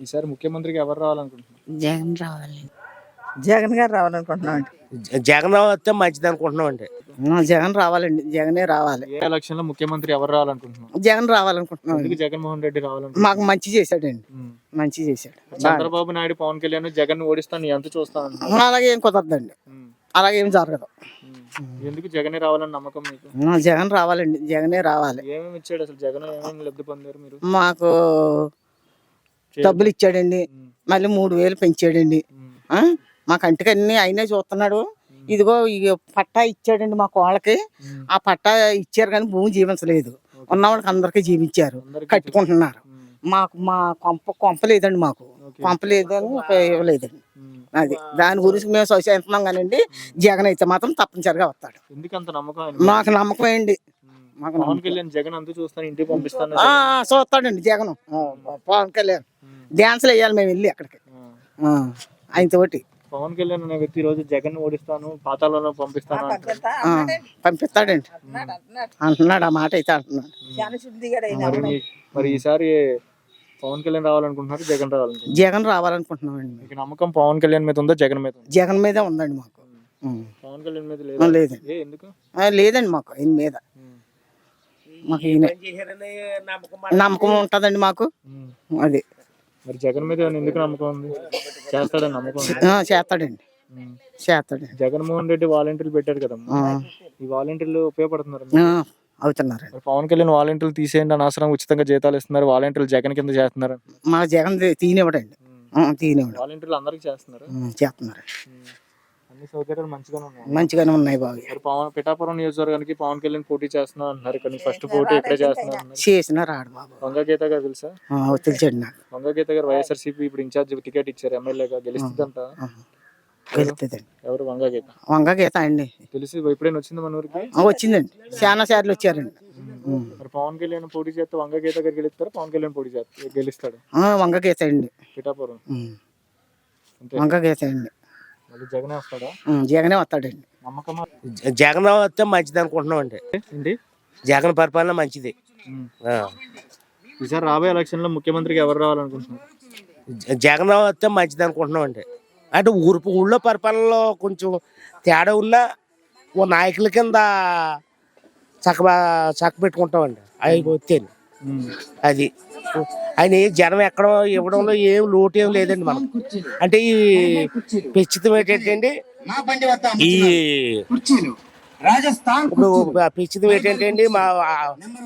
ఈసారి ముఖ్యమంత్రిగా ఎవరు రావాలనుకుంటున్నారు? జగన్ రావాలి. జగన్ గారు రావాలనుకుంటున్నాం. జగన్ వస్తే మంచిది అనుకుంటున్నాం అండి. జగన్ రావాలండి, జగనే రావాలి. ఏ ఎలక్షన్ లో ముఖ్యమంత్రి ఎవరు రావాలనుకుంటున్నారు? జగన్ రావాలనుకుంటున్నాం. ఎందుకు జగన్మోహన్ రెడ్డి రావాలనుకుంటున్నారు? మాకు మంచి చేశాడండి, మంచి చేశాడు. చంద్రబాబు నాయుడు పవన్ కళ్యాణ్ జగన్ ఓడిస్తాను ఎంత చూస్తాను, అలాగే ఏం కుదరదండి, అలాగే ఏం జరగదు. ఎందుకు జగనే రావాలని నమ్మకం మీకు? జగన్ రావాలండి, జగనే రావాలి. ఏమేమి ఇచ్చాడు అసలు జగన్? ఏమేమి లబ్ధి పొందారు మీరు? మాకు డబ్బులు ఇచ్చాడండి, మళ్ళీ 3,000 పెంచాడండి. మా కంటికి అన్ని అయినా చూస్తున్నాడు. ఇదిగో ఈ పట్టా ఇచ్చాడండి మా కోళ్ళకి. ఆ పట్టా ఇచ్చారు కానీ భూమి జీవించలేదు. ఉన్నవాళ్ళకి అందరికీ జీవించారు, కట్టుకుంటున్నారు. మాకు మా కొంప లేదండి, మాకు కొంప లేదని ఇవ్వలేదండి. అది దాని గురించి మేము శోషిస్తున్నాం కానండి. జగన్ అయితే మాత్రం తప్పనిసరిగా వస్తాడు. మాకు నమ్మకం ఏంటి. చూస్తాడండి జగన్, పవన్ కళ్యాణ్ డ్యాన్స్లు వేయాలి మేము వెళ్ళి అక్కడికి ఆయనతోటి. పవన్ కళ్యాణ్ అనే వ్యక్తి రోజు జగన్ ఓడిస్తాను, పాతాళంలో పంపిస్తాను పంపిస్తాడండి అంటున్నాడు. ఆ మాట అయితే అంటున్నాడు. మరి ఈసారి పవన్ కళ్యాణ్ రావాలనుకుంటున్నారు, జగన్ రావాలనుకుంటున్నారు? జగన్ రావాలనుకుంటున్నామండి. మీకు నమ్మకం పవన్ కళ్యాణ్ మీద ఉందా, జగన్ మీద? జగన్ మీదే ఉందండి మాకు. పవన్ కళ్యాణ్ మీద లేదండి. ఎందుకు లేదండి? మాకు ఈయన మీద మాకు నమ్మకం ఉంటుందండి మాకు. అది మరి జగన్ మీద ఎందుకు నమ్మకం ఉంది? చేస్తాడని నమ్మకం? చేస్తాడండి, చేస్తాడు. జగన్మోహన్ రెడ్డి వాలంటీర్లు పెట్టారు కదా, ఈ వాలంటీర్లు ఉపయోగపడుతున్నారు అవుతున్నారు. పవన్ కళ్యాణ్ వాలంటీర్లు తీసేయండి, అనవసరం ఉచితంగా జీతాలు ఇస్తున్నారు, వాలంటీర్లు జగన్ కింద చేస్తున్నారు. మా జగన్ తీనివ్వడండి, తీనివ్వడు. వాలంటీర్లు అందరికి చేస్తున్నారు. అన్ని సౌకర్యాలు మంచిగానే ఉన్నాయి బాబు. పిఠాపురం నియోజకవర్గానికి పవన్ కళ్యాణ్ పోటీ చేస్తున్నా అంటున్నారు, కానీ ఫస్ట్ పోటీ ఇక్కడే చేసిన రాడు బాబు. వంగగీత గారు తెలుసా? తెలిసాడు నాకు. వంగగీత గారు వైఎస్ఆర్సీపీ ఇప్పుడు ఇన్ఛార్జ్ టికెట్ ఇచ్చారు, ఎమ్మెల్యేగా గెలుస్తుందంట. ఎవరు? వంగగీత అండి. తెలిసి ఎప్పుడైనా వచ్చింది మన ఊరికి? వచ్చిందండి, చాలా సార్లు వచ్చారండి. మరి పవన్ కళ్యాణ్ పోటీ చేస్తే వంగగీత గారు గెలుస్తారు, పవన్ కళ్యాణ్ పోటీ చేస్తే గెలుస్తాడు? వంగగీత అండి, పిఠాపురం వంగగీత అండి. జగనే వస్తాడా? జగనే వస్తాడండి. నమ్మకమా? జగన్ వస్తే మంచిది అనుకుంటున్నాం అండి. జగన్ పరిపాలన మంచిది. ఈసారి రాబోయే ఎలక్షన్ లో ముఖ్యమంత్రిగా ఎవరు రావాలనుకుంటున్నారు? జగన్ వస్తే మంచిది అనుకుంటున్నాం అండి. అంటే ఊళ్ళో పరిపాలనలో కొంచెం తేడా ఉన్నా ఓ నాయకుల కింద చక్క పెట్టుకుంటామండి. అవి వస్తే అది ఆయన జనం ఎక్కడో ఇవ్వడంలో ఏం లోటు ఏం లేదండి మనం. అంటే ఈ పెచ్చితం ఏంటంటే ఈ ఇప్పుడు పెచ్చితం ఏంటంటే మా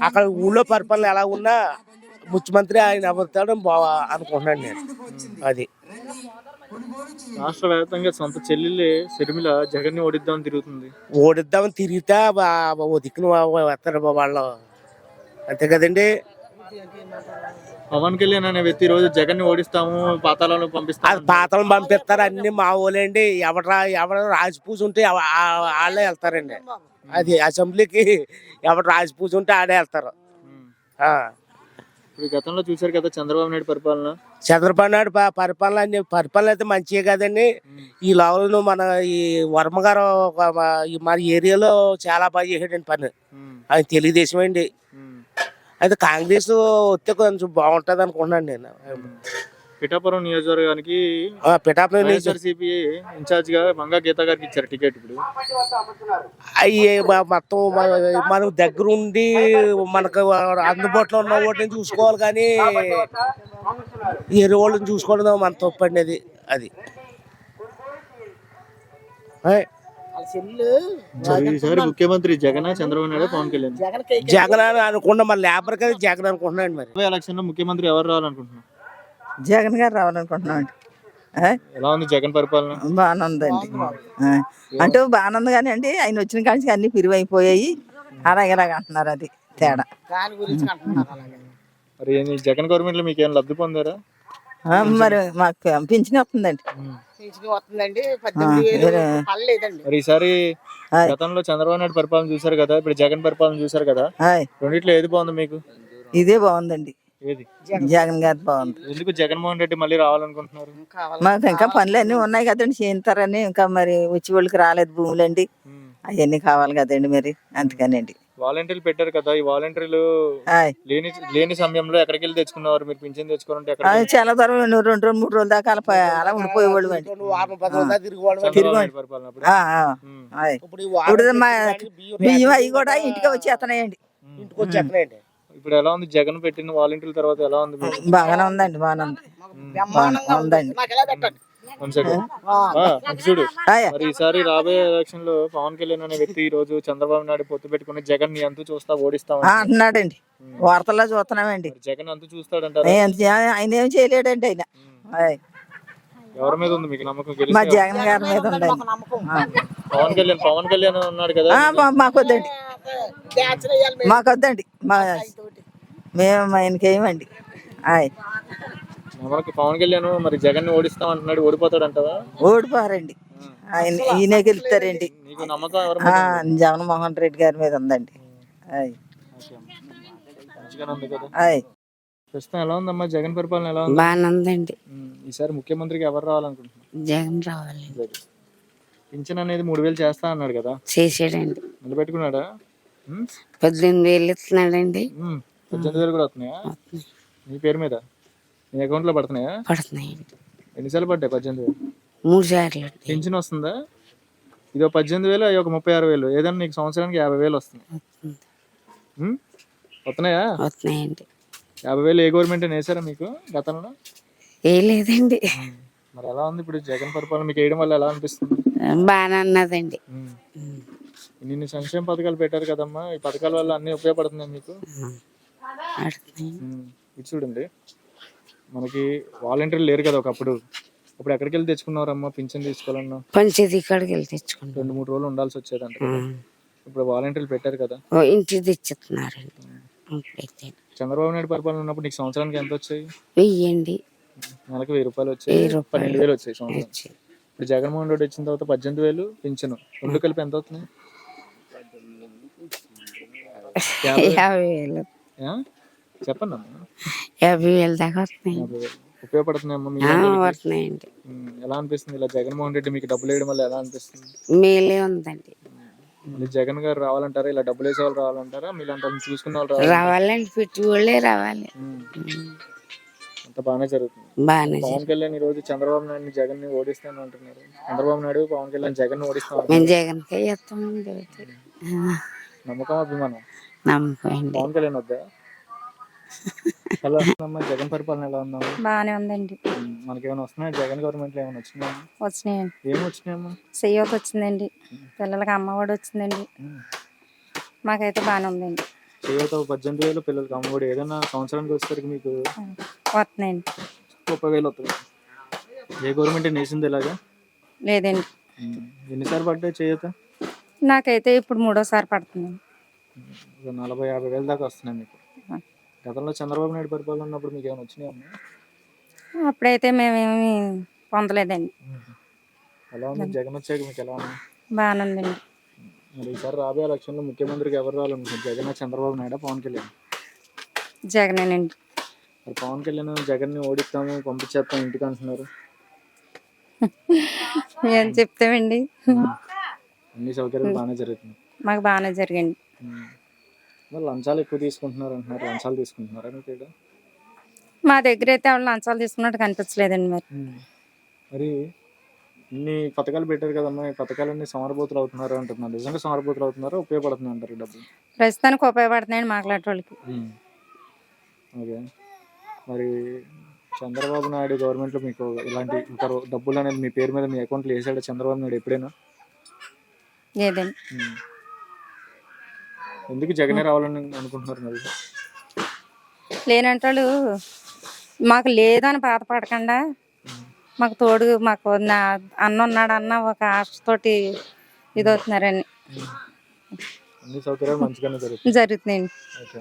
అక్కడ ఊళ్ళో పరిపాలన ఎలా ఉన్నా ముఖ్యమంత్రి ఆయన అవుతాడు అనుకుంటున్నాను నేను. అది రాష్ట్ర వ్యాప్తంగా సొంత చెల్లెళ్ళే షర్మిల జగన్ ని ఓడిద్దామని తిరిగితే ఓ దిక్కును వస్తారు వాళ్ళు, అంతే కదండి. పవన్ కళ్యాణ్ అనే వ్యక్తి రోజు జగన్ ని ఓడిస్తాము, పాతాళంలో పంపిస్తాము. పాతాళం పంపిస్తారు అన్ని మా ఊళ్ళండి. ఎవరు రాజపూజ ఉంటే వాళ్ళే వెళ్తారండి. అది అసెంబ్లీకి ఎవరు రాజపూజ ఉంటే ఆడే వెళ్తారు. ఇప్పుడు గతంలో చూసారు కదా చంద్రబాబు నాయుడు పరిపాలన. చంద్రబాబు నాయుడు పరిపాలన అయితే మంచిగా కదండి. ఈ లెవెల్ మన ఈ వర్మ గారు మన ఏరియాలో చాలా బాగా చేసాడండి పని. అది తెలుగుదేశం అండి. అయితే కాంగ్రెస్ వస్తే కొంచెం బాగుంటది అనుకుంటున్నాను నేను. పిఠాపురం నియోజకవర్గానికి వైఎస్ఆర్సీపీ ఇన్ఛార్జ్ గా వంగగీత గారికి ఇచ్చారు టికెట్. ఇప్పుడు అయ్యే మొత్తం మనకు దగ్గరుండి మనకు అందుబాటులో ఉన్న వాటిని చూసుకోవాలి, కానీ ఏరే వాళ్ళని చూసుకోవడం మన తప్పండి. అది ఈసారి ముఖ్యమంత్రి జగన్, చంద్రబాబు నాయుడు, పవన్ కళ్యాణ్? జగన్ అని అనుకుంటున్నా, మరి లేబర్ కదా జగన్ అనుకుంటున్నాను. మరి ఎలక్షన్ లో ముఖ్యమంత్రి ఎవరు రావాలనుకుంటున్నారు? జగన్ గారు రావాలనుకుంటున్నాం అండి. ఎలా ఉంది జగన్ పరిపాలన? బాగానే ఉందండి. అంటే బాగానే ఉంది కానీ అండి, ఆయన వచ్చిన కాడికి అన్ని పిరువైపోయాయి, అలాగేలాగా అంటున్నారు. అది తేడా. మరి జగన్ గవర్నమెంట్ లో మీకు ఏమైనా లబ్ధి పొందారా? మరి మాకు పింఛన్ వస్తుందండి. మరి ఈసారి గతంలో చంద్రబాబు నాయుడు పరిపాలన చూసారు కదా, ఇప్పుడు జగన్ పరిపాలన చూసారు కదా, రెండిట్లో ఏది బాగుంది మీకు? ఇదే బాగుందండి, జగన్ గారు బాగుంది. ఎందుకు జగన్మోహన్ రెడ్డి మళ్ళీ రావాలనుకుంటున్నారు? మాకు ఇంకా పనులు అన్ని ఉన్నాయి కదండి, చేయించారని. ఇంకా మరి వచ్చి వాళ్ళకి రాలేదు భూములండి, అవన్నీ కావాలి కదండి మరి, అందుకనండి. వాలంటీర్లు పెట్టారు కదా, ఈ వాలంటీర్లు లేని లేని సమయంలో ఎక్కడికి వెళ్ళి తెచ్చుకున్నారు? మీరు పింఛన్ తెచ్చుకోవాలంటే ఎక్కడ? చాలా దూరం 2 3 రోజుల దాకా అలా ఉండిపోయేవాళ్ళు అండి. వారం 10 రోజులు తిరిగి చంద్రబాబు నాయుడు పరిపాలన అప్పుడు? ఇప్పుడు ఈ వారం ఇప్పుడు బియ్యం అవి కూడా ఇంటికి వచ్చేస్తున్నాయండి. ఇంటికి వచ్చేస్తున్నాయండి. ఇప్పుడు ఎలా ఉంది జగన్ పెట్టిన వాలంటీర్ల తర్వాత ఎలా ఉంది మీకు? బాగానే ఉందండి, బాగానే ఉంది, ఉందండి. One second. చూడు, మరి ఈసారి రాబోయే ఎలక్షన్ లో పవన్ కళ్యాణ్ అనే వ్యక్తి ఈ రోజు చంద్రబాబు నాయుడు పొత్తు పెట్టుకుని జగన్ ని అంతు చూస్తా ఓడిస్తాం అంటున్నాడండి. వార్తల్లో చూస్తున్నామండి. జగన్ అంతు చూస్తాడంటారు. ఆయన ఏం చేయలేడండి. ఆయన ఎవరి మీద ఉంది మీకు నమ్మకం? మా గెలిస్తే జగన్ గారి మీద ఉండండి. పవన్ కళ్యాణ్ ఉన్నాడు కదా, మాకొద్దండి, మాకొద్దండి, మేము ఆయనకేమండి. పవన్ కళ్యాణ్ మరి జగన్ ని ఓడిస్తాం అంటున్నాడు, ఓడిపోతాడు అంటావా? ఓడిపోరండి, ఆయన ఈయనే గెలుస్తారండి. నీకు నమ్మకం ఎవరి మీద ఉంది? జగన్మోహన్ రెడ్డి గారి మీద ఉందండి. మంచిగానే ఉంది కదా. ప్రస్తుతం ఎలా ఉందమ్మా జగన్ పరిపాలన ఎలా ఉంది? బాగానే ఉందండి. ఈసారి ముఖ్యమంత్రికి ఎవరు రావాలనుకుంటున్నారు? జగన్ రావాలి. పింఛన్ అనేది 3000 చేస్తా అన్నాడు కదా, చేసాడండి. నిలబెట్టుకున్నాడా? 18,000 ఇస్తున్నాడండి. 18,000 కూడా వస్తున్నాయా నీ పేరు మీద? నీ అకౌంట్ లో పడుతున్నాయా? పడుతున్నాయండి. ఎన్నిసార్లు పడ్డాయి? 18,000. 3 సార్లు. పింఛన్ వస్తుందా? ఇదో 18,000, అవి ఒక 36,000. ఏదైనా నీకు సంవత్సరానికి 50,000 వస్తుంది. వస్తున్నాయా? వస్తున్నాయండి. 50,000 ఏ గవర్నమెంట్ వేసారా మీకు గతంలో? ఏ లేదండి. మరి ఎలా ఉంది ఇప్పుడు జగన్ పరిపాలన మీకు వేయడం వల్ల ఎలా అనిపిస్తుంది? బాగానే ఉన్నదండి. ఇన్ని సంక్షేమ పథకాలు పెట్టారు కదమ్మా, ఈ పథకాల వల్ల అన్ని ఉపయోగపడుతున్నాయి మీకు? ఇది చూడండి, మనకి వాలంటీర్లు లేరు కదా ఒకప్పుడు. అప్పుడు ఎక్కడికి వెళ్ళి తెచ్చుకున్నారమ్మా పింఛన్ తీసుకోవాలన్నా? పంచాయతీ కాడికి వెళ్ళి తెచ్చుకుంటాం. 2 3 రోజులు ఉండాల్సి వచ్చేదంట. ఇప్పుడు వాలంటీర్లు పెట్టారు కదా, ఇంటికి తెచ్చిస్తున్నారండి. చంద్రబాబు నాయుడు పరిపాలన ఉన్నప్పుడు నీకు సంవత్సరానికి ఎంత వచ్చాయి? 1000 నెలకు 1000 రూపాయలు వచ్చాయి, 12,000 వచ్చాయి సంవత్సరం. ఇప్పుడు జగన్మోహన్ రెడ్డి వచ్చిన తర్వాత 18,000 పింఛను, రెండు కలిపి ఎంత అవుతున్నాయి? 50,000. చెప్పండి అమ్మా. 50,000 దాకా వస్తున్నాయి. ఉపయోగపడుతున్నాయమ్మా మీ వస్తున్నాయండి. ఎలా అనిపిస్తుంది ఇలా జగన్మోహన్ రెడ్డి మీకు డబ్బులు వేయడం వల్ల ఎలా అనిపిస్తుంది? మేలే ఉందండి. జగన్ గారు రావాలంటారా, ఇలా డబ్బులు వేసే వాళ్ళు రావాలంటారా, మీలాంటి వాళ్ళు చూసుకున్న వాళ్ళు రావాలండి, పెట్టి వాళ్ళే రావాలి. అంత బాగానే జరుగుతుంది. బాగానే. పవన్ కళ్యాణ్ ఈ రోజు చంద్రబాబు నాయుడు జగన్ ని ఓడిస్తాను అంటున్నారు. చంద్రబాబు నాయుడు పవన్ కళ్యాణ్ జగన్ ని ఓడిస్తాను. మేము జగన్కే చేస్తామండి. నమ్మకం అభిమానం? నమ్మకం. పవన్ కళ్యాణ్ వద్దా? ఎలా ఉందమ్మా జగన్ పరిపాలన ఎలా ఉందమ్మా? బాగానే ఉందండి. మనకేమైనా వస్తున్నాయి? జగన్ గవర్నమెంట్ లో ఏమైనా వచ్చినాయా? వచ్చినాయండి. ఏమి వచ్చినాయమ్మా? చెయ్యోత వచ్చిందండి, పిల్లలకి అమ్మఒడి వచ్చిందండి. మాకైతే బాగానే ఉందండి. చెయ్యోత 18,000, పిల్లలకి అమ్మఒడి. ఏదైనా సంవత్సరానికి వచ్చేసరికి మీకు వస్తున్నాయండి. 30,000 వస్తుంది. ఏ గవర్నమెంట్ నేసింది ఇలాగా? లేదండి. ఎన్నిసార్లు పడ్డాయి చెయ్యోత? నాకైతే ఇప్పుడు 3వ సారి పడుతుంది. 40,000 50,000 దాకా వస్తున్నాయి మీకు. గతంలో చంద్రబాబు నాయుడు పరిపాలన ఉన్నప్పుడు మీకు ఏమైనా వచ్చినాయమ్మా? అప్పుడైతే మేమేమి పొందలేదండి. ఎలా ఉంది జగన్ వచ్చాక మీకు ఎలా ఉంది? బాగానే ఉందండి. మరి ఈసారి రాబోయే ఎలక్షన్లో ముఖ్యమంత్రికి ఎవరు రావాలనుకుంటున్నారు? జగన్, చంద్రబాబు నాయుడు, పవన్ కళ్యాణ్? జగనేనండి. మరి పవన్ కళ్యాణ్ జగన్ ని ఓడిస్తాము పంపించేస్తాం ఇంటికి అంటున్నారు. ఏం చెప్తామండి, అన్ని సౌకర్యాలు బాగానే జరుగుతుంది. మాకు బాగానే జరిగింది. మరి లంచాలు ఎక్కువ తీసుకుంటున్నారు అంటున్నారు. లంచాలు తీసుకుంటున్నారా మీకు? మా దగ్గర అయితే వాళ్ళు లంచాలు తీసుకున్నట్టు కనిపించలేదండి. మరి ఇన్ని పథకాలు పెట్టారు కదమ్మా, ఈ పథకాలన్నీ సోమరబోతులు అవుతున్నారు అంటున్నారు. నిజంగా సోమరబోతులు అవుతున్నారా, ఉపయోగపడుతున్నాయి అంటారు డబ్బులు? ప్రస్తుతానికి ఉపయోగపడుతున్నాయండి మాట్లాడే వాళ్ళకి. ఓకే. మరి చంద్రబాబు నాయుడు గవర్నమెంట్లో మీకు ఇలాంటి ఇంకా డబ్బులు అనేది మీ పేరు మీద మీ అకౌంట్లో వేసాడు చంద్రబాబు నాయుడు ఎప్పుడైనా? లేదండి. ఎందుకు జగనే రావాలని అనుకుంటున్నారు? మరి లేనంటాడు మాకు లేదని బాధపడకుండా మాకు తోడు, మాకు అన్న ఉన్నాడు అన్న ఒక ఆశతోటి ఇది అవుతున్నారని అన్ని సౌకర్యాలు మంచిగానే జరుగుతున్నాయండి. ఓకే.